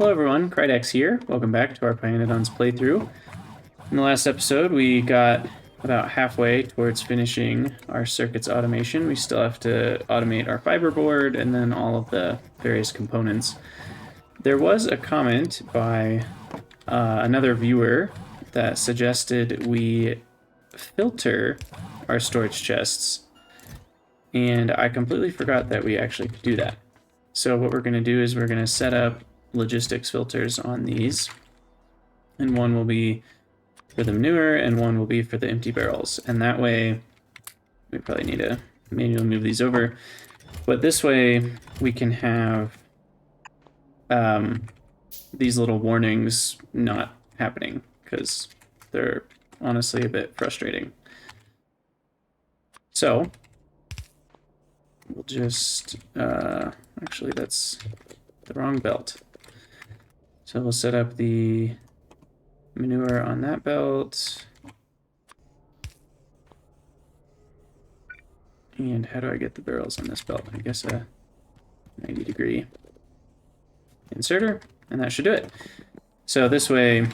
Hello everyone, Krydax here. Welcome back to our Pyanodons playthrough. In the last episode, we got about halfway towards finishing our circuits automation. We still have to automate our fiberboard and then all of the various components. There was a comment by another viewer that suggested we filter our storage chests, and I completely forgot that we actually could do that. So what we're going to do is we're going to set up logistics filters on these, and one will be for the manure and one will be for the empty barrels, and that way we probably need to manually move these over, but this way we can have these little warnings not happening, because they're honestly a bit frustrating. So we'll just actually that's the wrong belt. So we'll set up the manure on that belt. And how do I get the barrels on this belt? I guess a 90-degree inserter, and that should do it. So this way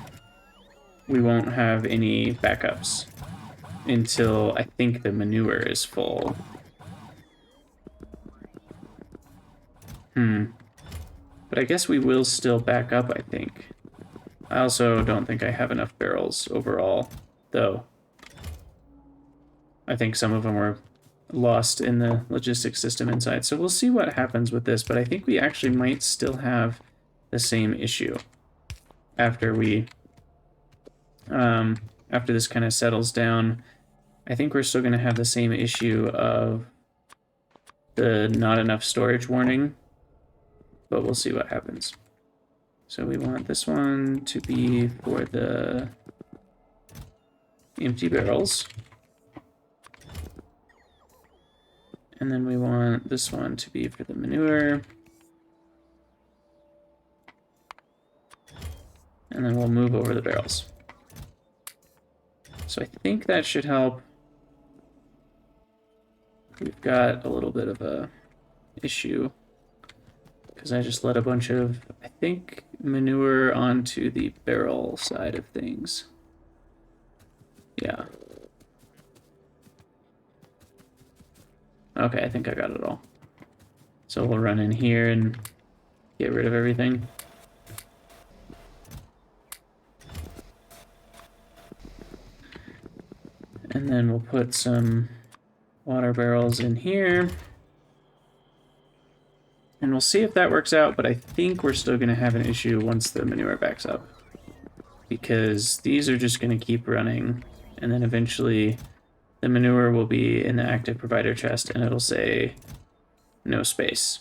we won't have any backups until I think the manure is full. But I guess we will still back up, I think. I also don't think I have enough barrels overall, though. I think some of them were lost in the logistics system inside, so we'll see what happens with this, but I think we actually might still have the same issue after we, after this kind of settles down. I think we're still going to have the same issue of the not enough storage warning, but we'll see what happens. So we want this one to be for the empty barrels. And then we want this one to be for the manure. And then we'll move over the barrels. So I think that should help. We've got a little bit of a issue, because I just let a bunch of, I think, manure onto the barrel side of things. Yeah. Okay, I think I got it all. So we'll run in here and get rid of everything. And then we'll put some water barrels in here. And we'll see if that works out, but I think we're still going to have an issue once the manure backs up, because these are just going to keep running, and then eventually the manure will be in the active provider chest and it'll say no space.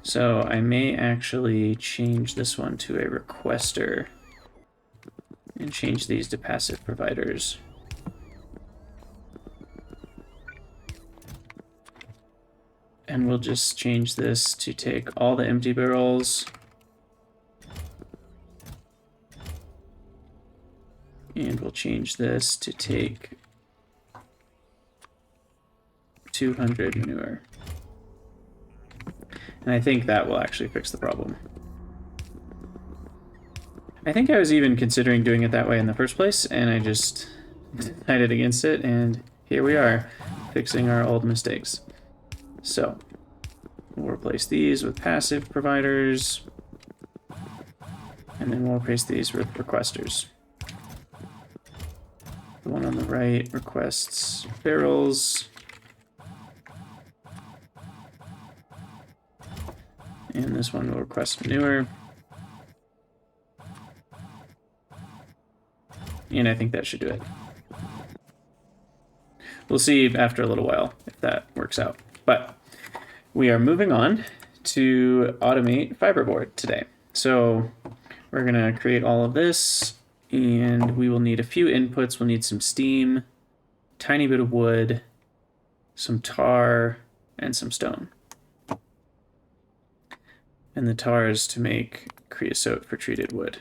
So I may actually change this one to a requester and change these to passive providers. And we'll just change this to take all the empty barrels and we'll change this to take 200 manure. And I think that will actually fix the problem. I think I was even considering doing it that way in the first place, and I just decided against it, and here we are, fixing our old mistakes. So we'll replace these with passive providers, and then we'll replace these with requesters. The one on the right requests barrels, and this one will request manure. And I think that should do it. We'll see after a little while if that works out. But we are moving on to automate fiberboard today. So we're going to create all of this, and we will need a few inputs. We'll need some steam, tiny bit of wood, some tar, and some stone. And the tar is to make creosote for treated wood.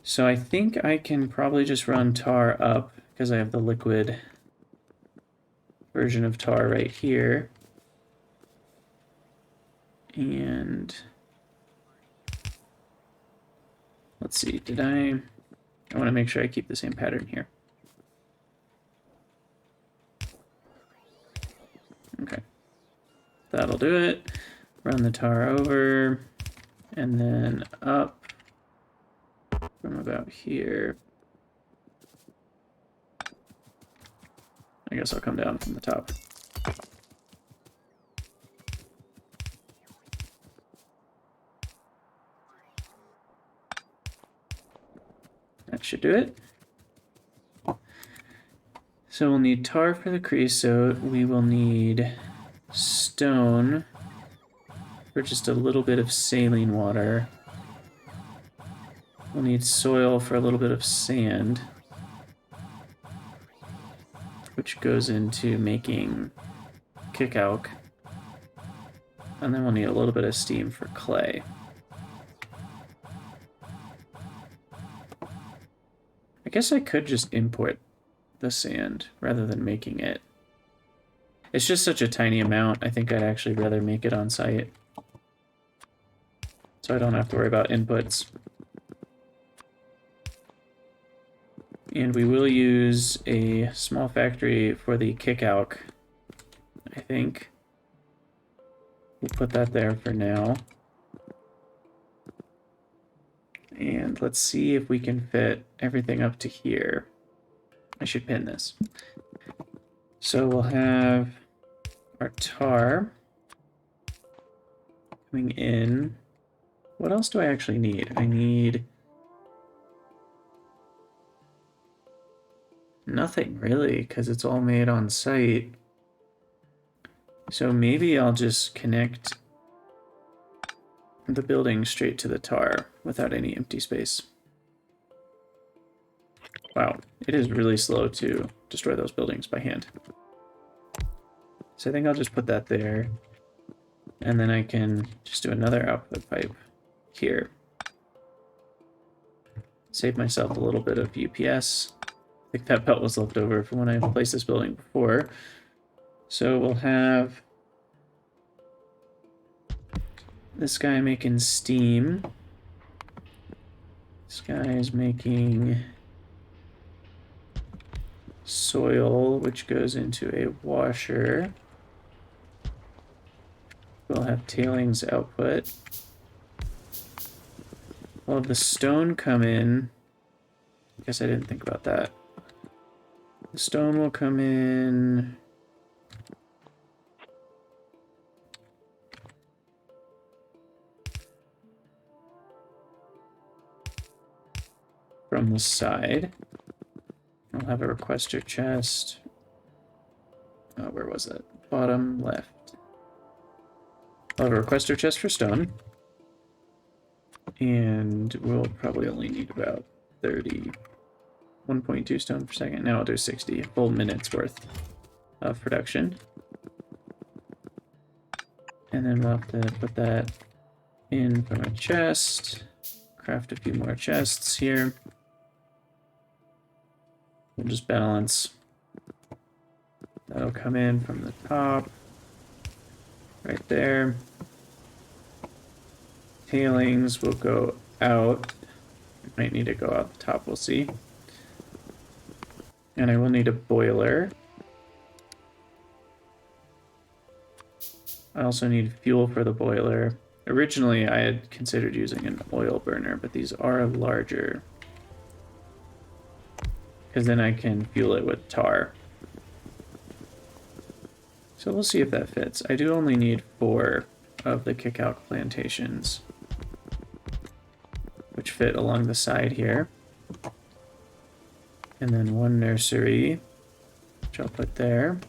So I think I can probably just run tar up, because I have the liquid version of tar right here. And let's see, I want to make sure I keep the same pattern here. Okay, that'll do it. Run the tar over, and then up from about here. I guess I'll come down from the top. That should do it. So we'll need tar for the creosote. We will need stone for just a little bit of saline water. We'll need soil for a little bit of sand, which goes into making kickalc. And then we'll need a little bit of steam for clay. I guess I could just import the sand rather than making it. It's just such a tiny amount. I think I'd actually rather make it on site, so I don't have to worry about inputs. And we will use a small factory for the kickalc, I think. We'll put that there for now. And let's see if we can fit everything up to here. I should pin this. So we'll have our tar coming in. What else do I actually need? I need nothing really, because it's all made on site. So maybe I'll just connect the building straight to the tar without any empty space. Wow, it is really slow to destroy those buildings by hand. So I think I'll just put that there. And then I can just do another output pipe here. Save myself a little bit of UPS. I think that belt was left over from when I placed this building before. So we'll have this guy making steam. This guy is making soil, which goes into a washer. We'll have tailings output. We'll have the stone come in. I guess I didn't think about that. The stone will come in from the side. I'll have a requester chest. Where was it? Bottom left. I'll have a requester chest for stone. And we'll probably only need about 30. 1.2 stone per second. Now I'll do 60 full minutes worth of production. And then we'll have to put that in from a chest. Craft a few more chests here. We'll just balance. That'll come in from the top. Right there. Tailings will go out. It might need to go out the top, we'll see. And I will need a boiler. I also need fuel for the boiler. Originally, I had considered using an oil burner, but these are larger. Because then I can fuel it with tar. So we'll see if that fits. I do only need 4 of the kickalc plantations, which fit along the side here. And then 1 nursery, which I'll put there.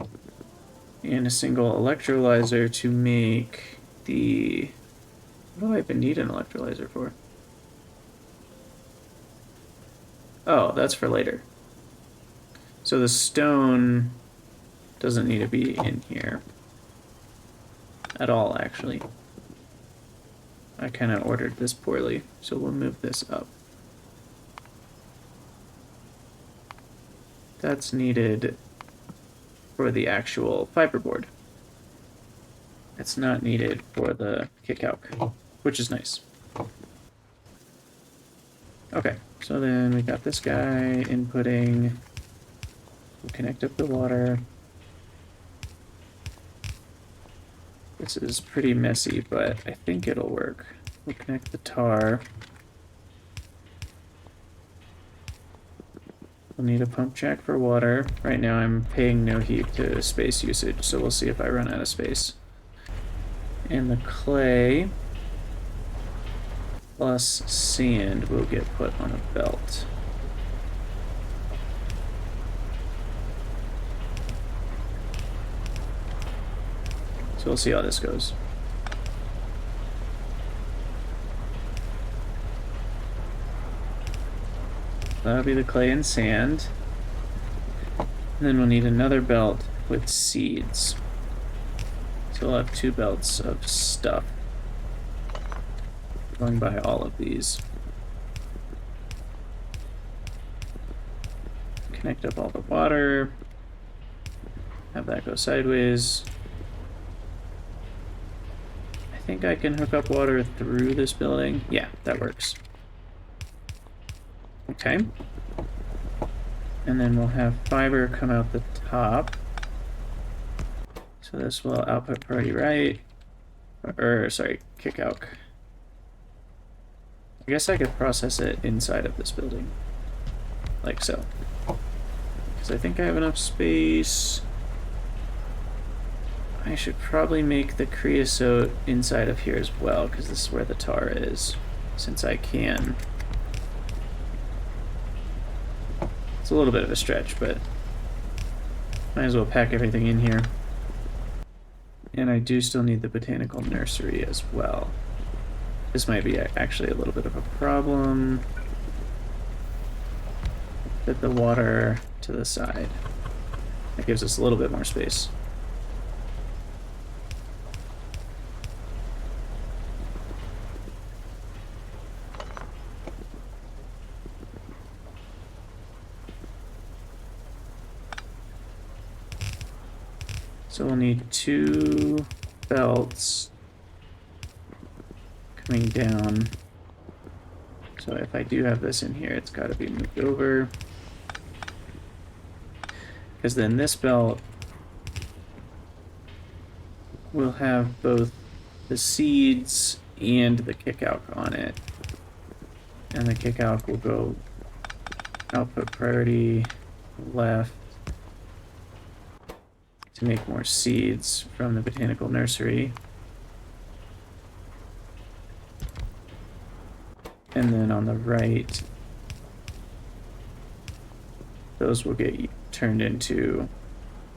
And a single electrolyzer to make the... What do I even need an electrolyzer for? Oh, that's for later. So the stone doesn't need to be in here at all, actually. I kind of ordered this poorly, so we'll move this up. That's needed for the actual fiberboard. it's not needed for the kick-out, which is nice. Okay, so then we got this guy inputting. We'll connect up the water. This is pretty messy, but I think it'll work. We'll connect the tar. We'll need a pump jack for water. Right now I'm paying no heed to space usage, so we'll see if I run out of space. And the clay plus sand will get put on a belt. So we'll see how this goes. That'll be the clay and sand. And then we'll need another belt with seeds. So we'll have 2 belts of stuff going by all of these. Connect up all the water. Have that go sideways. I think I can hook up water through this building. Yeah, that works. Okay. And then we'll have fiber come out the top. So this will output priority right. Or, sorry, kick out. I guess I could process it inside of this building. Like so. Because I think I have enough space. I should probably make the creosote inside of here as well, because this is where the tar is. Since I can. It's a little bit of a stretch, but might as well pack everything in here. And I do still need the botanical nursery as well. This might be actually a little bit of a problem. Fit the water to the side. That gives us a little bit more space. So we'll need 2 belts coming down. So if I do have this in here, it's got to be moved over. Because then this belt will have both the seeds and the kick-out on it. And the kick-out will go output priority left to make more seeds from the botanical nursery. And then on the right, those will get turned into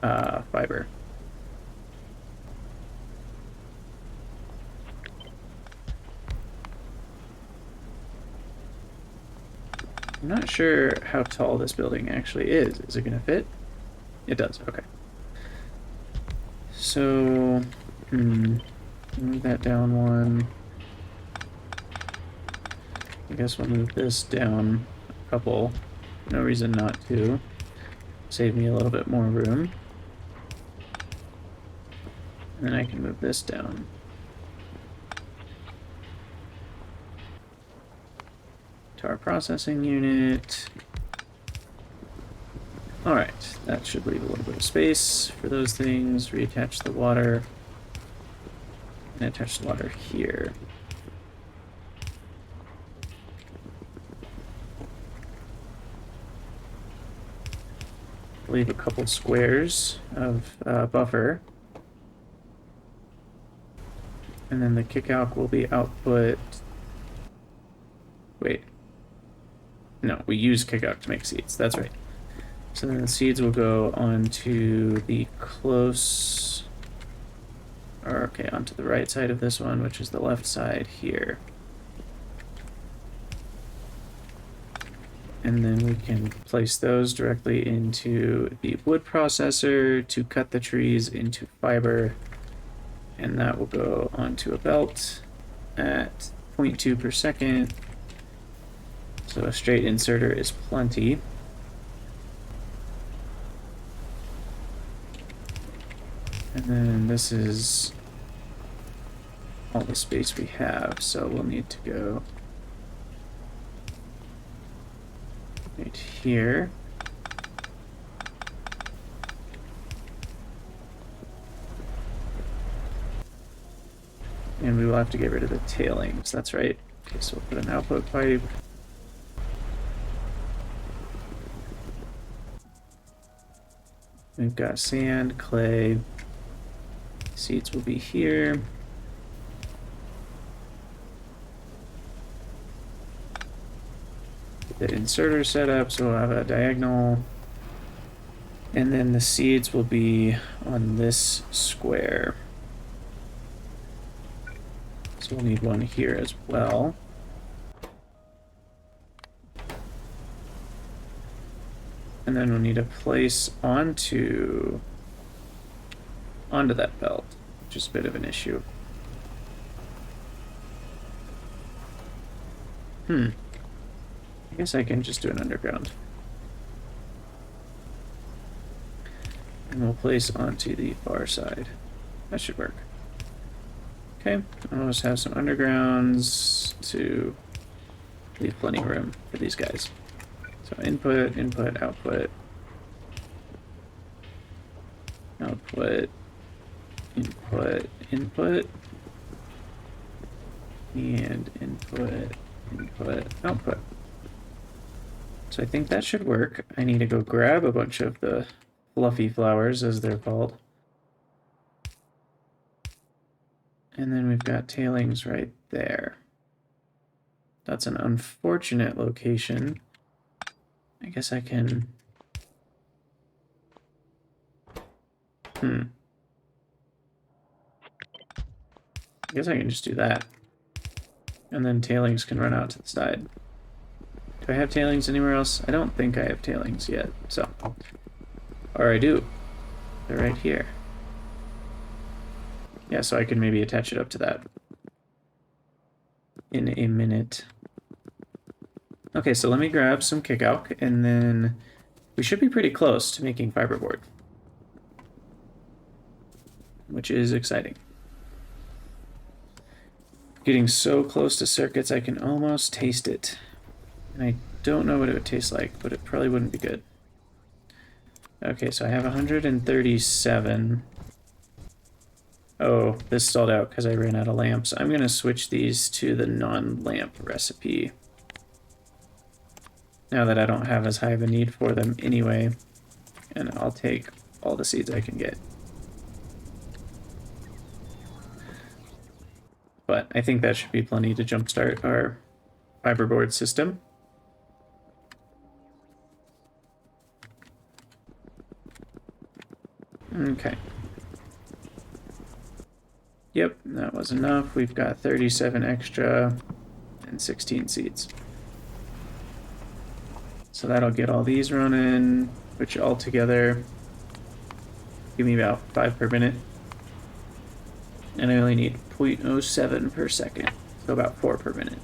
fiber. I'm not sure how tall this building actually is. Is it going to fit? It does, okay. So, move that down 1. I guess we'll move this down a couple. No reason not to. Save me a little bit more room. And then I can move this down. To our processing unit. Alright, that should leave a little bit of space for those things. Reattach the water. And attach the water here. Leave a couple squares of buffer. And then the kick-out will be output... Wait. No, we use kick-out to make seeds. That's right. So then the seeds will go onto the close... Or, okay, onto the right side of this one, which is the left side here. And then we can place those directly into the wood processor to cut the trees into fiber. And that will go onto a belt at 0.2 per second. So a straight inserter is plenty. And then this is all the space we have, so we'll need to go right here. And we will have to get rid of the tailings, that's right. Okay, so we'll put an output pipe. We've got sand, clay. Seeds will be here. The inserter setup, so we'll have a diagonal. And then the seeds will be on this square. So we'll need one here as well. And then we'll need a place onto that belt, which is a bit of an issue. I guess I can just do an underground. And we'll place onto the far side. That should work. Okay, I'll just have some undergrounds to leave plenty of room for these guys. So input, input, output, output, input, input, and input, input, output. So I think that should work. I need to go grab a bunch of the fluffy flowers, as they're called. And then we've got tailings right there. That's an unfortunate location. I guess I can... I guess I can just do that. And then tailings can run out to the side. Do I have tailings anywhere else? I don't think I have tailings yet, so... Or I do. They're right here. Yeah, so I can maybe attach it up to that in a minute. Okay, so let me grab some kickout, and then we should be pretty close to making fiberboard, which is exciting. Getting so close to circuits, I can almost taste it. And I don't know what it would taste like, but it probably wouldn't be good. Okay, so I have 137. Oh, this stalled out because I ran out of lamps. I'm going to switch these to the non-lamp recipe. Now that I don't have as high of a need for them anyway. And I'll take all the seeds I can get. But I think that should be plenty to jumpstart our fiberboard system. Okay. Yep, that was enough. We've got 37 extra and 16 seeds. So that'll get all these running, which all together give me about 5 per minute. And I only need 0.07 per second, so about 4 per minute.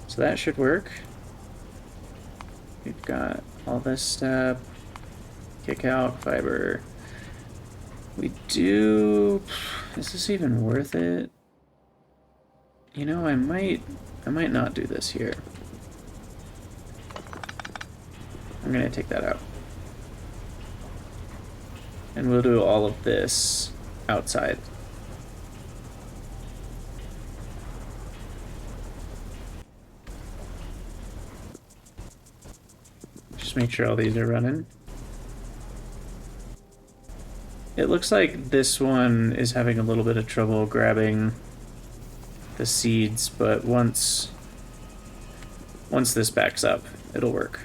So that should work. We've got all this step, kick out, fiber. We do... Is this even worth it? You know, I might not do this here. I'm gonna take that out. And we'll do all of this outside. Just make sure all these are running. It looks like this one is having a little bit of trouble grabbing the seeds, but once this backs up, it'll work.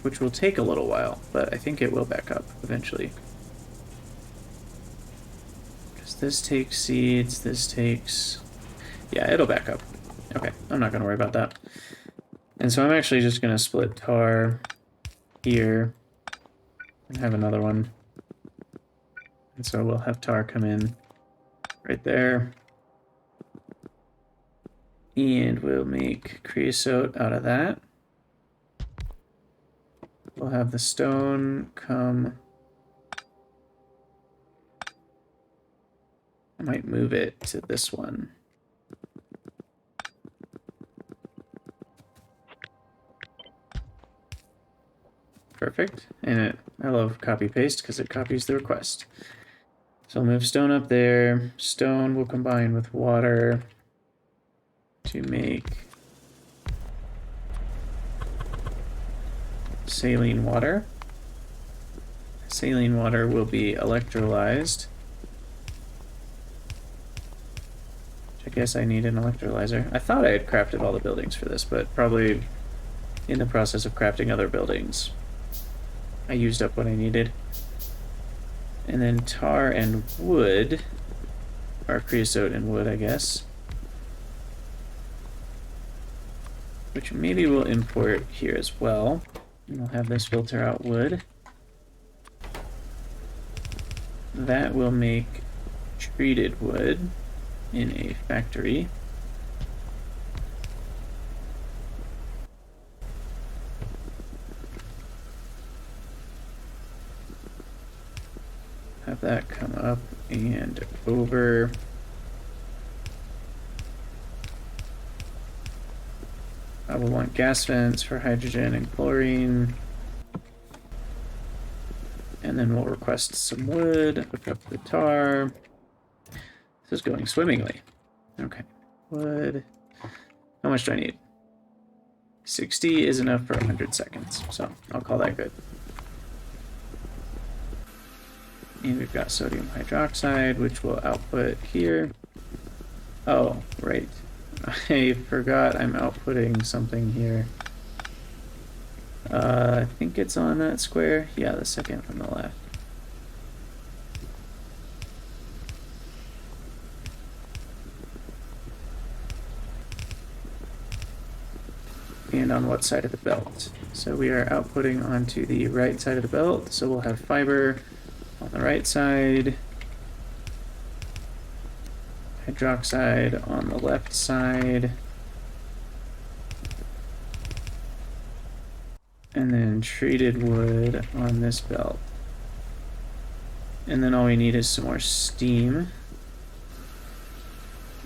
Which will take a little while, but I think it will back up eventually. Because this takes seeds, this takes... Yeah, it'll back up. Okay, I'm not going to worry about that. And so I'm actually just going to split tar here and have another one. And so we'll have tar come in right there. And we'll make creosote out of that. we'll have the stone come. I might move it to this one. Perfect. And I love copy paste because it copies the request. So I'll move stone up there. Stone will combine with water to make saline water. Saline water will be electrolyzed. I guess I need an electrolyzer. I thought I had crafted all the buildings for this, but probably in the process of crafting other buildings, I used up what I needed. And then tar and wood, or creosote and wood, I guess. Which maybe we'll import here as well. And we'll have this filter out wood. That will make treated wood in a factory. Have that come up and over. I will want gas vents for hydrogen and chlorine. And then we'll request some wood, hook up the tar. This is going swimmingly. Okay, wood. How much do I need? 60 is enough for 100 seconds, so I'll call that good. And we've got sodium hydroxide, which will output here. Oh, right. I forgot I'm outputting something here. I think it's on that square. Yeah, the second from the left. And on what side of the belt? So we are outputting onto the right side of the belt, so we'll have fiber on the right side, hydroxide on the left side, and then treated wood on this belt. And then all we need is some more steam,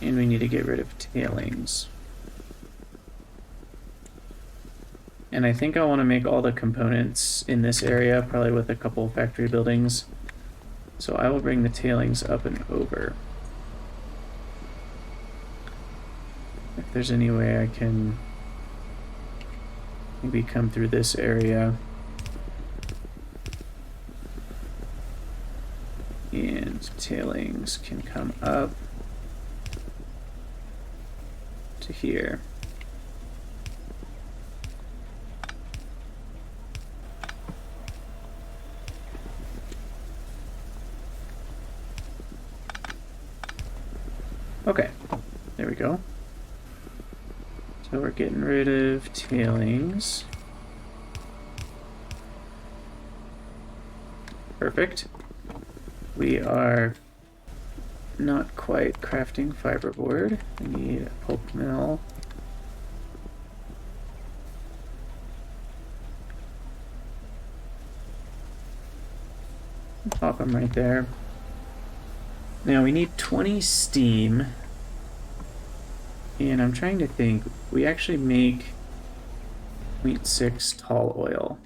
and we need to get rid of tailings. And I think I want to make all the components in this area, probably with a couple factory buildings. So I will bring the tailings up and over. If there's any way I can maybe come through this area. And tailings can come up to here. Okay, there we go. So we're getting rid of tailings. Perfect. We are not quite crafting fiberboard. We need a pulp mill. Pop them right there. Now we need 20 steam, and I'm trying to think, we actually make 0.6 tall oil.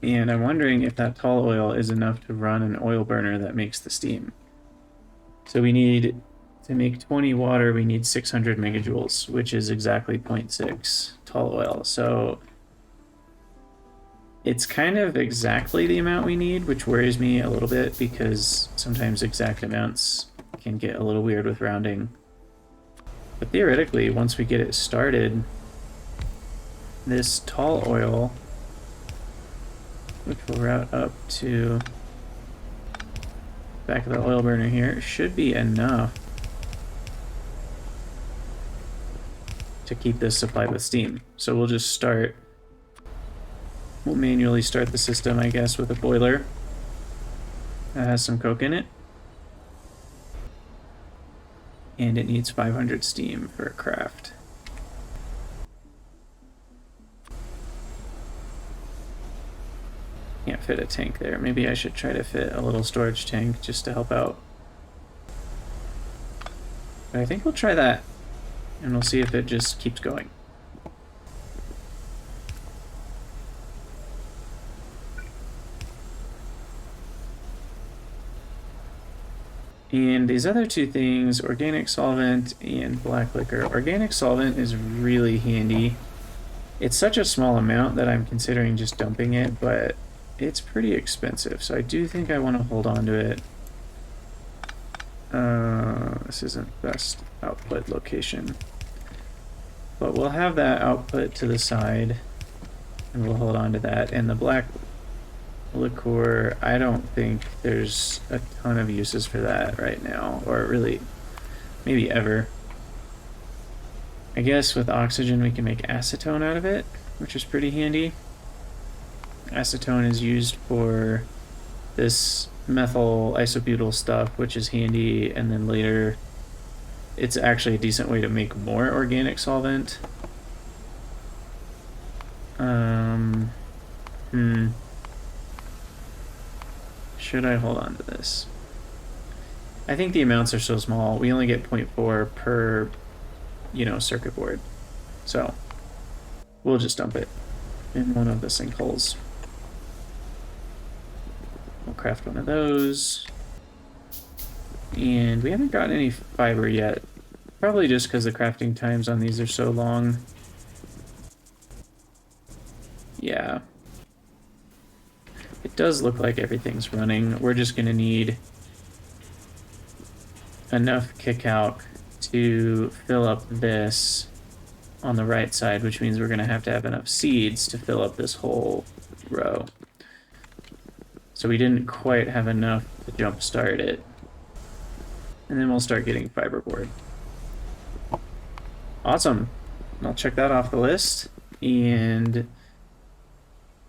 And I'm wondering if that tall oil is enough to run an oil burner that makes the steam. So we need, to make 20 water, we need 600 megajoules, which is exactly 0.6 tall oil. So it's kind of exactly the amount we need, which worries me a little bit because sometimes exact amounts can get a little weird with rounding. But theoretically, once we get it started, this tall oil, which will route up to the back of the oil burner here, should be enough to keep this supplied with steam. So we'll just start. We'll manually start the system, I guess, with a boiler that has some coke in it. And it needs 500 steam for a craft. Can't fit a tank there. Maybe I should try to fit a little storage tank just to help out. But I think we'll try that, and we'll see if it just keeps going. And these other two things, organic solvent and black liquor. Organic solvent is really handy. It's such a small amount that I'm considering just dumping it, but it's pretty expensive, so I do think I want to hold on to it. This isn't best output location. But we'll have that output to the side, and we'll hold on to that. And the black liqueur, I don't think there's a ton of uses for that right now, or really, maybe ever. I guess with oxygen we can make acetone out of it, which is pretty handy. Acetone is used for this methyl isobutyl stuff, which is handy, and then later it's actually a decent way to make more organic solvent. Should I hold on to this? I think the amounts are so small. We only get 0.4 per, circuit board. So we'll just dump it in one of the sinkholes. We'll craft one of those. And we haven't gotten any fiber yet. Probably just because the crafting times on these are so long. Yeah. It does look like everything's running. We're just going to need enough kick-out to fill up this on the right side, which means we're going to have enough seeds to fill up this whole row. So we didn't quite have enough to jumpstart it. And then we'll start getting fiberboard. Awesome. I'll check that off the list. And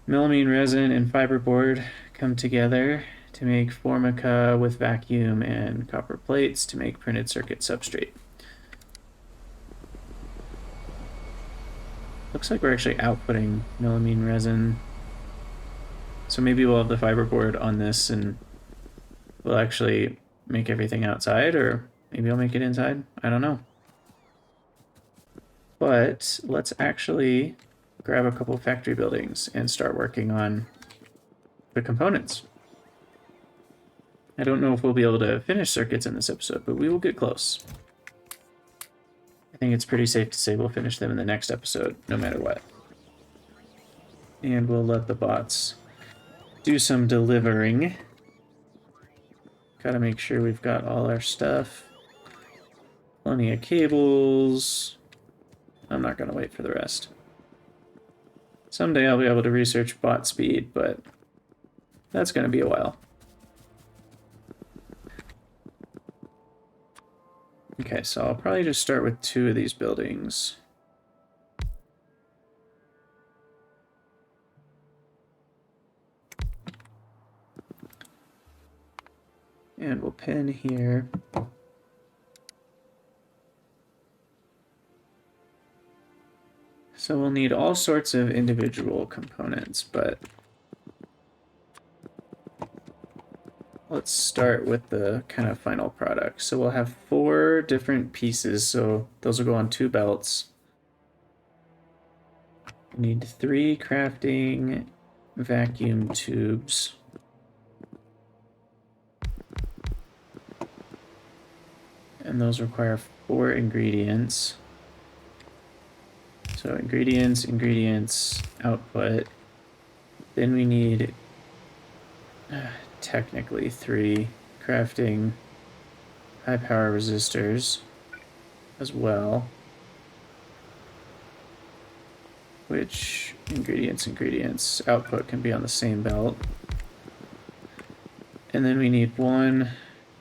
melamine resin and fiberboard come together to make formica with vacuum and copper plates to make printed circuit substrate. Looks like we're actually outputting melamine resin. So maybe we'll have the fiberboard on this and we'll actually make everything outside, or maybe I'll make it inside. I don't know. But let's actually grab a couple factory buildings and start working on the components. I don't know if we'll be able to finish circuits in this episode, but we will get close. I think it's pretty safe to say we'll finish them in the next episode, no matter what. And we'll let the bots do some delivering. Gotta make sure we've got all our stuff. Plenty of cables. I'm not gonna wait for the rest. Someday I'll be able to research bot speed, but that's gonna be a while. Okay, so I'll probably just start with 2 of these buildings. And we'll pin here. So we'll need all sorts of individual components, but let's start with the kind of final product. So we'll have 4 different pieces, so those will go on 2 belts. We need 3 crafting vacuum tubes. And those require 4 ingredients. So ingredients, output. Then we need technically 3 crafting high power resistors as well. Which ingredients, output can be on the same belt. And then we need 1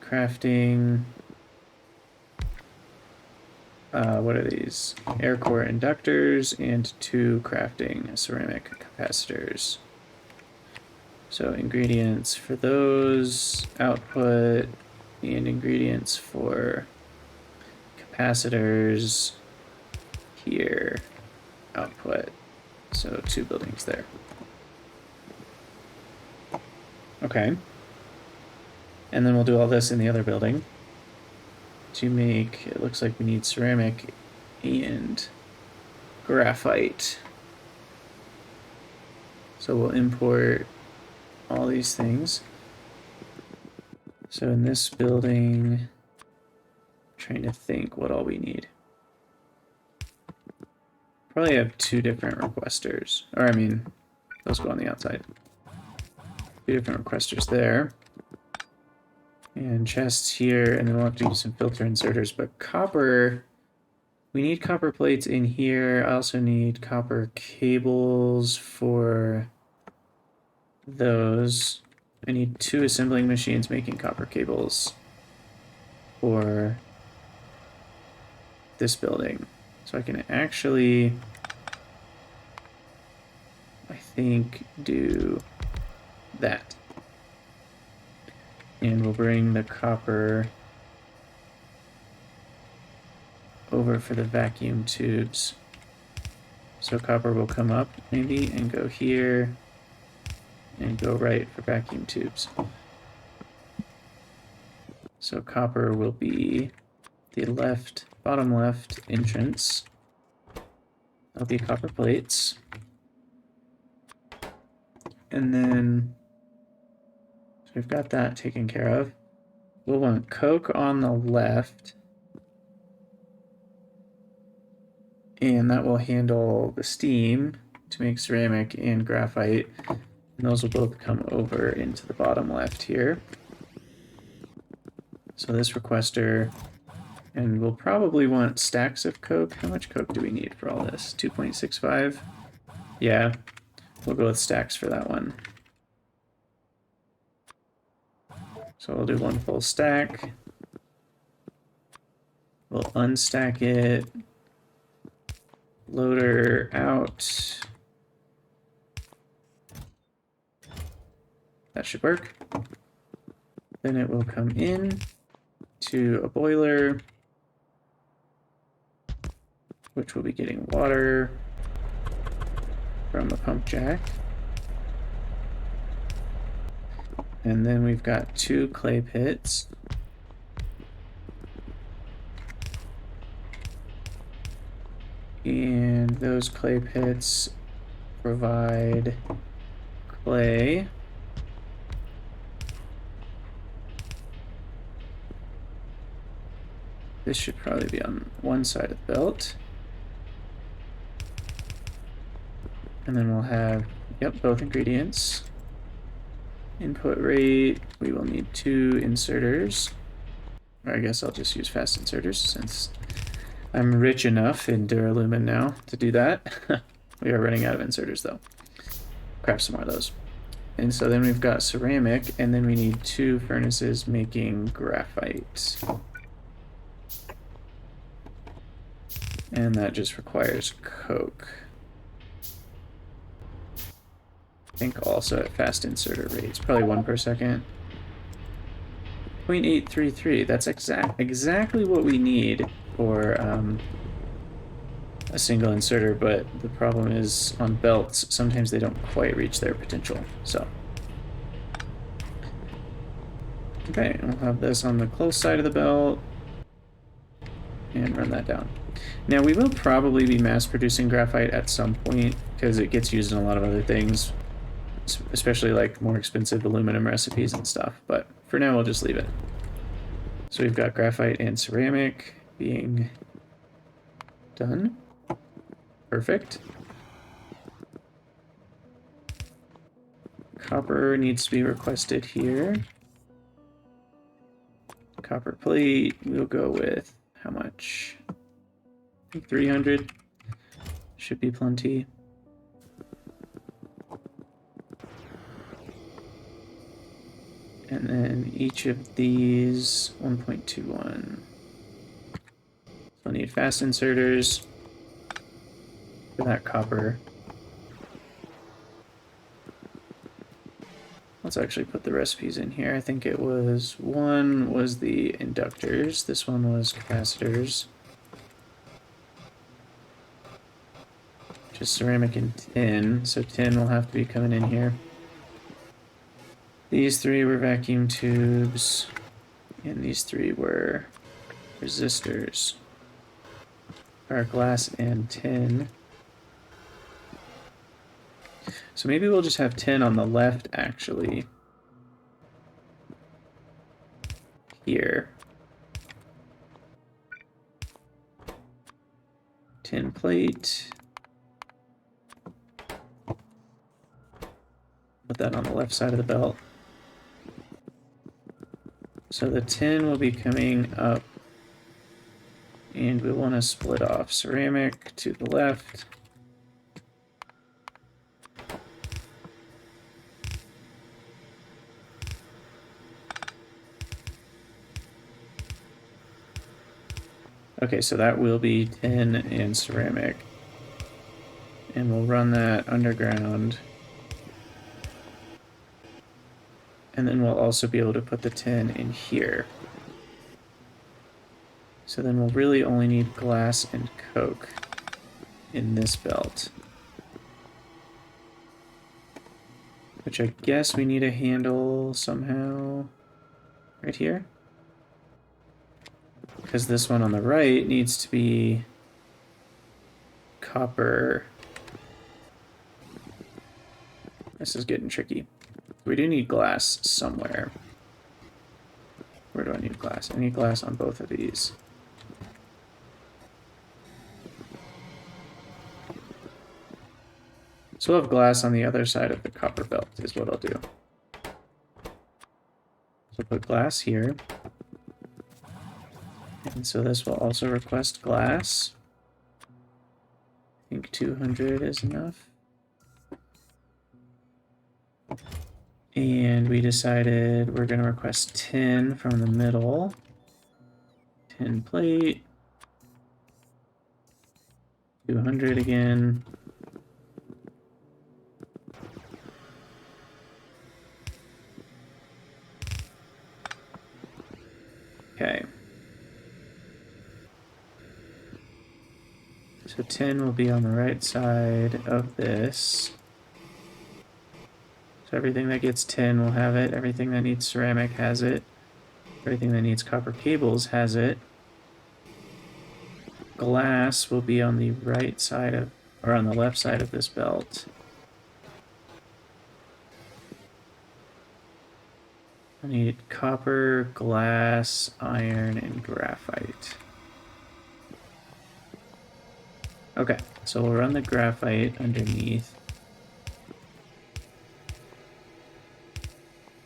crafting, what are these? Air core inductors and 2 crafting ceramic capacitors. So ingredients for those, output, and ingredients for capacitors here, output. So 2 buildings there. Okay. And then we'll do all this in the other building to make, it looks like we need ceramic and graphite. So we'll import all these things. So in this building, I'm trying to think what all we need. Probably have two different requesters. Or I mean, those go on the outside. Two different requesters there. And chests here, and then we'll have to do some filter inserters. But copper, we need copper plates in here. I also need copper cables for those. I need 2 assembling machines making copper cables for this building. So I can actually, I think, do that. And we'll bring the copper over for the vacuum tubes. So copper will come up maybe and go here and go right for vacuum tubes. So copper will be the left, bottom left entrance. That'll be copper plates. And then, so we've got that taken care of. We'll want coke on the left. And that will handle the steam to make ceramic and graphite. And those will both come over into the bottom left here. So this requester, and we'll probably want stacks of coke. How much coke do we need for all this? 2.65? Yeah, we'll go with stacks for that one. So we'll do 1 full stack. We'll unstack it. Loader out. That should work. Then it will come in to a boiler, which will be getting water from a pump jack. And then we've got 2 clay pits. And those clay pits provide clay. This should probably be on one side of the belt. And then we'll have, yep, both ingredients. Input rate, we will need 2 inserters. Or I guess I'll just use fast inserters since I'm rich enough in Duralumin now to do that. We are running out of inserters though. Craft some more of those. And so then we've got ceramic, and then we need 2 furnaces making graphite. And that just requires coke. I think also at fast inserter rates, probably 1 per second. 0.833, that's exactly what we need for a single inserter, but the problem is on belts, sometimes they don't quite reach their potential, so. Okay, and we'll have this on the close side of the belt, and run that down. Now we will probably be mass producing graphite at some point, because it gets used in a lot of other things, especially like more expensive aluminum recipes and stuff, but for now we'll just leave it. So we've got graphite and ceramic being done. Perfect. Copper needs to be requested here. Copper plate, we'll go with how much? I think 300 should be plenty. And then each of these 1.21. So we'll need fast inserters for that copper. Let's actually put the recipes in here. I think it was, one was the inductors, this one was capacitors. Just ceramic and tin, so tin will have to be coming in here. These three were vacuum tubes, and these three were resistors. Or glass and tin. So maybe we'll just have tin on the left, actually. Here. Tin plate. Put that on the left side of the belt. So the tin will be coming up, and we want to split off ceramic to the left. Okay, so that will be tin and ceramic. And we'll run that underground. And then we'll also be able to put the tin in here. So then we'll really only need glass and coke in this belt. Which I guess we need a handle somehow right here. Because this one on the right needs to be copper. This is getting tricky. We do need glass somewhere. Where do I need glass? I need glass on both of these. So we'll have glass on the other side of the copper belt is what I'll do. So put glass here. And so this will also request glass. I think 200 is enough. And we decided we're going to request tin from the middle. Tin plate. 200 again. Okay. So tin will be on the right side of this. So everything that gets tin will have it. Everything that needs ceramic has it. Everything that needs copper cables has it. Glass will be on the right side of, or on the left side of this belt. I need copper, glass, iron, and graphite. Okay, so we'll run the graphite underneath.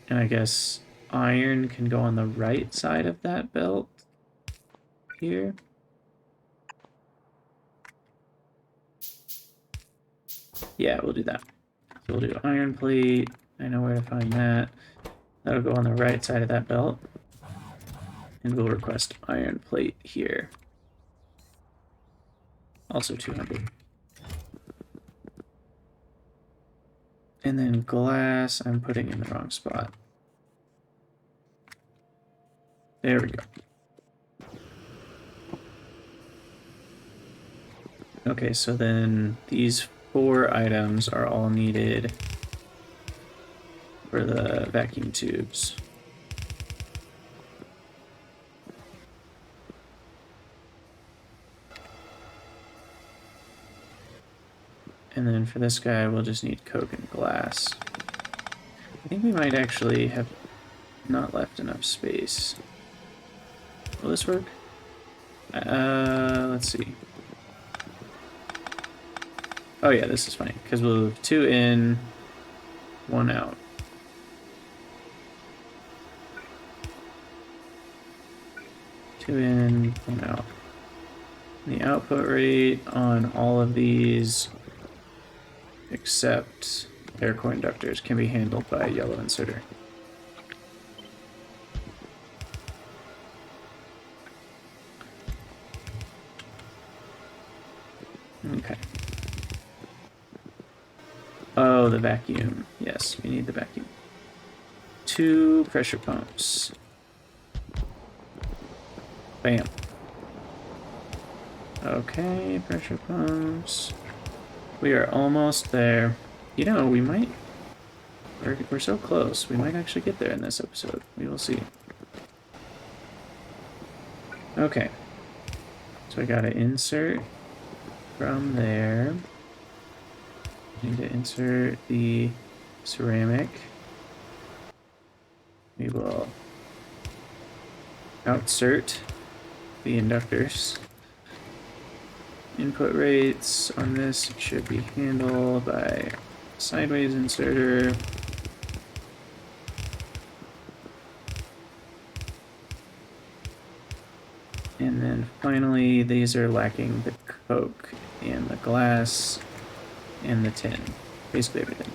And I guess iron can go on the right side of that belt here. Yeah, we'll do that. So we'll do iron plate. I know where to find that. That'll go on the right side of that belt. And we'll request iron plate here. Also 200. And then glass, I'm putting in the wrong spot. There we go. Okay, so then these 4 items are all needed for the vacuum tubes. And then for this guy, we'll just need coke and glass. I think we might actually have not left enough space. Will this work? Let's see. Oh yeah, this is fine, because we'll have 2 in, 1 out. Two in, 1 out. The output rate on all of these, except air core inductors, can be handled by a yellow inserter. Okay. Oh, the vacuum. Yes, we need the vacuum. 2 pressure pumps. Bam. Okay, pressure pumps. We are almost there. You know, we might We're so close. We might actually get there in this episode. We will see. Okay. So I gotta insert from there. Need to insert the ceramic. We will outsert the inductors. Input rates on this should be handled by sideways inserter. And then finally, these are lacking the coke and the glass and the tin. Basically everything.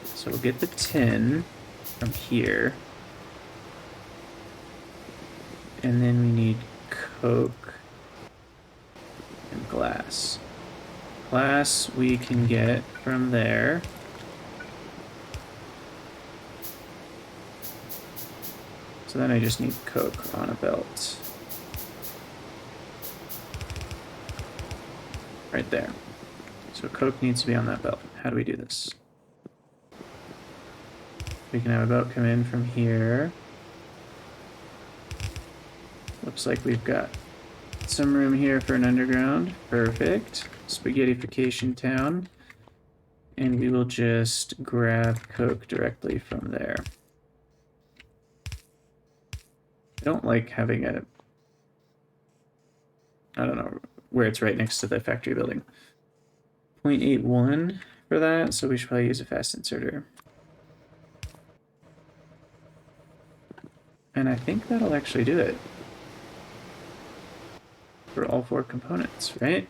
So we'll get the tin from here. And then we need coke and glass. Glass we can get from there. So then I just need coke on a belt. Right there. So coke needs to be on that belt. How do we do this? We can have a belt come in from here. Looks like we've got some room here for an underground. Perfect. Spaghettification town. And we will just grab coke directly from there. I don't like having a... I don't know where it's right next to the factory building. 0.81 for that, so we should probably use a fast inserter. And I think that'll actually do it. For all 4 components, right?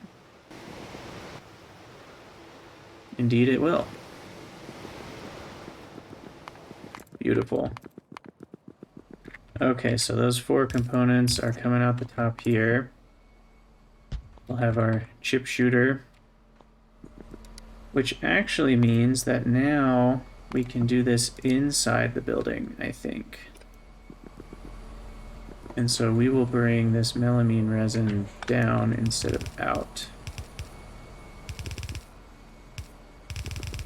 Indeed it will. Beautiful. Okay, so those 4 components are coming out the top here. We'll have our chip shooter, which actually means that now we can do this inside the building, I think. And so we will bring this melamine resin down instead of out.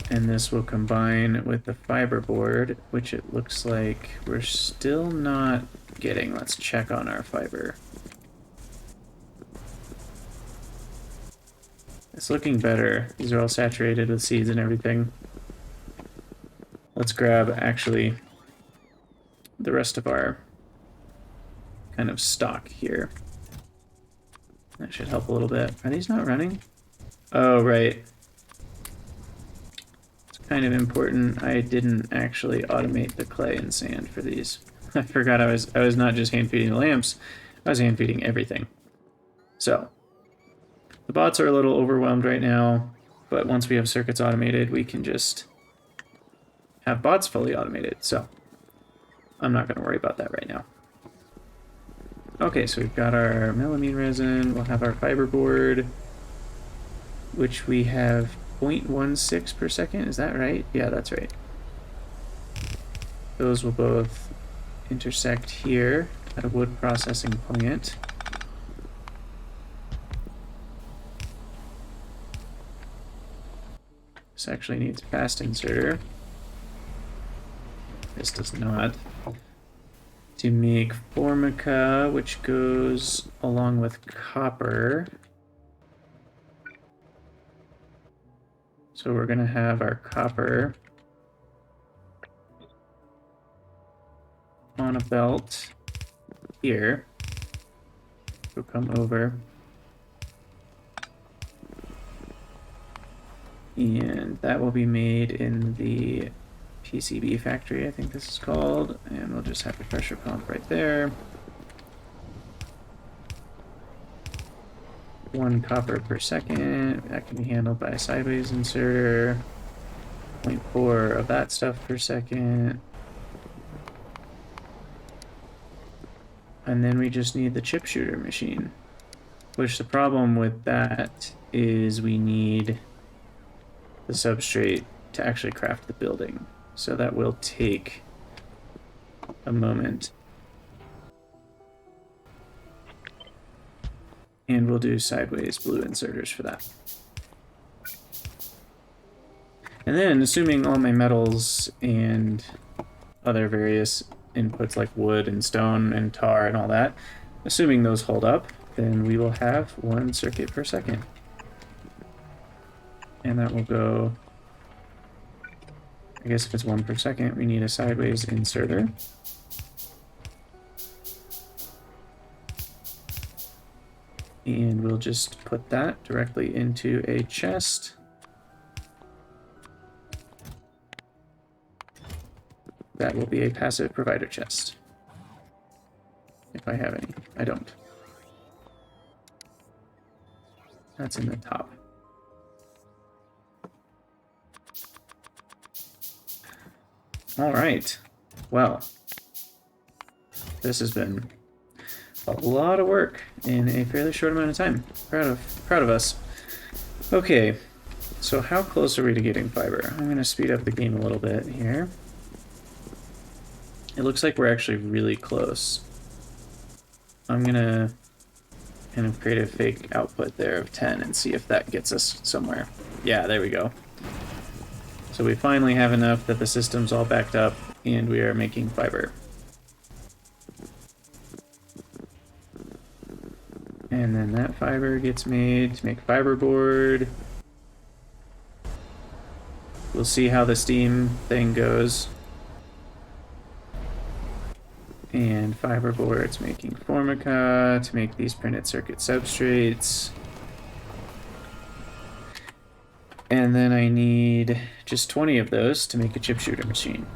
And this will combine with the fiberboard, which it looks like we're still not getting. Let's check on our fiber. It's looking better. These are all saturated with seeds and everything. Let's grab, actually, the rest of our kind of stock here. That should help a little bit. Are these not running? Oh, right. It's kind of important. I didn't actually automate the clay and sand for these. I forgot I was not just hand feeding the lamps, I was hand feeding everything. So the bots are a little overwhelmed right now, but once we have circuits automated, we can just have bots fully automated. So I'm not going to worry about that right now. Okay, so we've got our melamine resin, we'll have our fiberboard, which we have 0.16 per second, is that right? Yeah, that's right. Those will both intersect here at a wood processing plant. This actually needs a fast inserter. This does not. To make formica, which goes along with copper. So we're going to have our copper on a belt here. So come over. And that will be made in the PCB factory, I think this is called, and we'll just have a pressure pump right there. 1 copper per second, that can be handled by a sideways inserter. 0.4 of that stuff per second. And then we just need the chip shooter machine, which the problem with that is we need the substrate to actually craft the building. So that will take a moment. And we'll do sideways blue inserters for that. And then, assuming all my metals and other various inputs like wood and stone and tar and all that, assuming those hold up, then we will have 1 circuit per second. And that will go, I guess if it's 1 per second, we need a sideways inserter. And we'll just put that directly into a chest. That will be a passive provider chest. If I have any. I don't. That's in the top. Alright. Well, this has been a lot of work in a fairly short amount of time. Proud of us. Okay, so how close are we to getting fiber? I'm going to speed up the game a little bit here. It looks like we're actually really close. I'm going to kind of create a fake output there of 10 and see if that gets us somewhere. Yeah, there we go. So we finally have enough that the system's all backed up and we are making fiber. And then that fiber gets made to make fiberboard. We'll see how the steam thing goes. And fiberboard's making formica to make these printed circuit substrates. And then I need just 20 of those to make a chip shooter machine.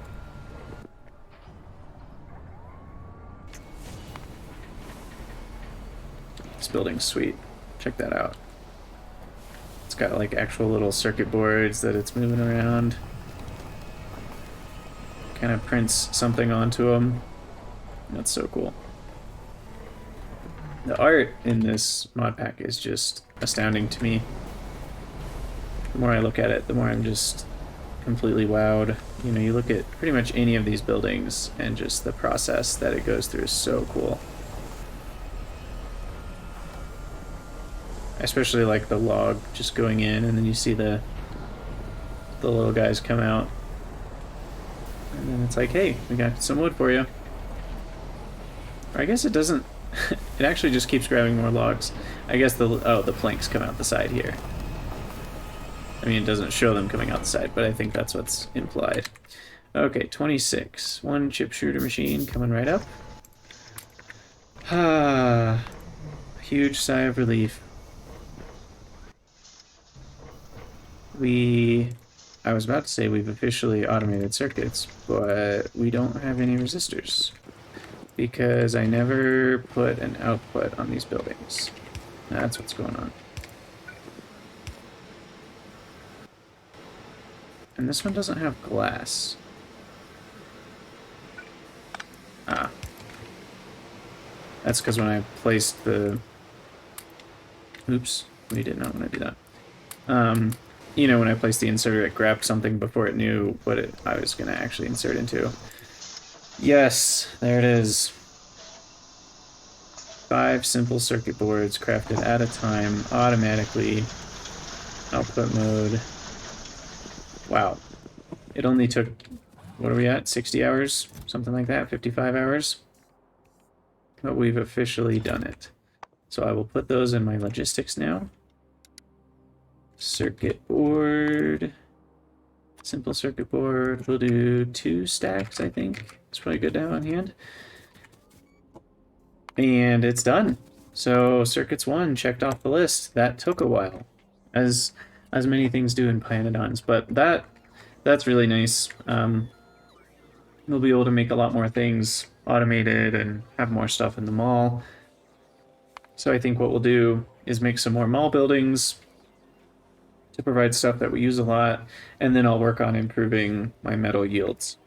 This building's sweet. Check that out. It's got like actual little circuit boards that it's moving around. Kind of prints something onto them. That's so cool. The art in this mod pack is just astounding to me. The more I look at it, the more I'm just completely wowed. You know, you look at pretty much any of these buildings and just the process that it goes through is so cool. I especially like the log just going in and then you see the little guys come out. And then it's like, hey, we got some wood for you. Or I guess it doesn't. It actually just keeps grabbing more logs. I guess the planks come out the side here. I mean, it doesn't show them coming out the side, but I think that's what's implied. Okay, 26. 1 chip shooter machine coming right up. Ah, huge sigh of relief. I was about to say we've officially automated circuits, but we don't have any resistors. Because I never put an output on these buildings. That's what's going on. And this one doesn't have glass. Ah. That's because when I placed the... Oops, we did not want to do that. You know, when I placed the inserter, it grabbed something before it knew what I was going to actually insert into. Yes, there it is. 5 simple circuit boards crafted at a time, automatically. Output mode. Wow. It only took, what are we at, 60 hours? Something like that, 55 hours? But we've officially done it. So I will put those in my logistics now. Circuit board. Simple circuit board. We'll do 2 stacks, I think. It's probably good to have on hand. And it's done. So circuits 1 checked off the list. That took a while, as many things do in Pyanodons, but that's really nice. We'll be able to make a lot more things automated and have more stuff in the mall. So I think what we'll do is make some more mall buildings to provide stuff that we use a lot, and then I'll work on improving my metal yields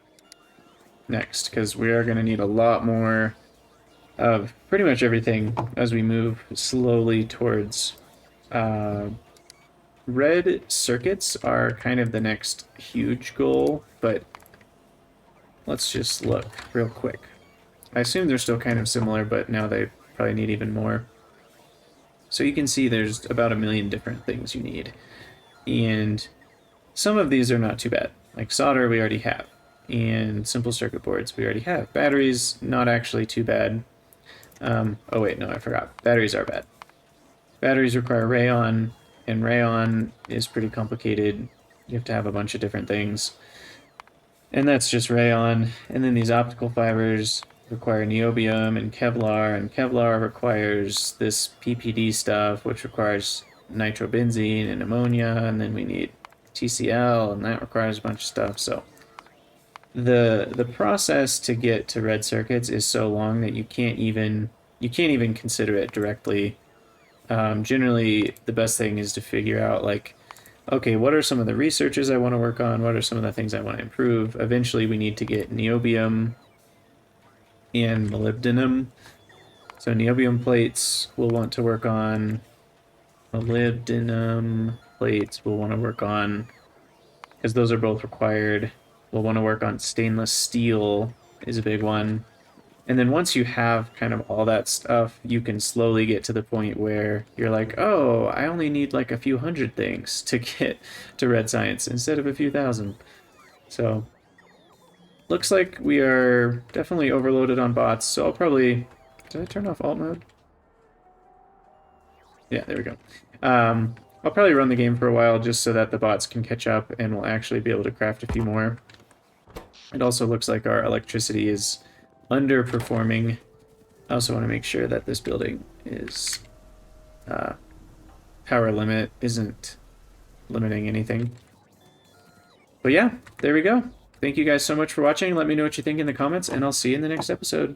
next, because we are going to need a lot more of pretty much everything as we move slowly towards red circuits are kind of the next huge goal, but let's just look real quick. I assume they're still kind of similar, but now they probably need even more. So you can see there's about 1 million different things you need. And some of these are not too bad. Like solder, we already have. And simple circuit boards, we already have. Batteries, not actually too bad. Oh wait, no, I forgot. Batteries are bad. Batteries require rayon, and rayon is pretty complicated. You have to have a bunch of different things. And that's just rayon. And then these optical fibers require niobium and Kevlar requires this PPD stuff, which requires nitrobenzene and ammonia, and then we need TCl, and that requires a bunch of stuff. So the process to get to red circuits is so long that you can't even consider it directly. Generally, the best thing is to figure out, like, okay, what are some of the researches I want to work on? What are some of the things I want to improve? Eventually, we need to get niobium and molybdenum. So niobium plates we'll want to work on. Molybdenum plates we'll want to work on, because those are both required. We'll want to work on stainless steel is a big one. And then once you have kind of all that stuff, you can slowly get to the point where you're like, oh, I only need like a few hundred things to get to red science instead of a few thousand. So looks like we are definitely overloaded on bots, so I'll probably... Did I turn off alt mode? Yeah, there we go. I'll probably run the game for a while just so that the bots can catch up and we'll actually be able to craft a few more. It also looks like our electricity is underperforming. I also want to make sure that this building is power limit isn't limiting anything. But yeah, there we go. Thank you guys so much for watching. Let me know what you think in the comments, and I'll see you in the next episode.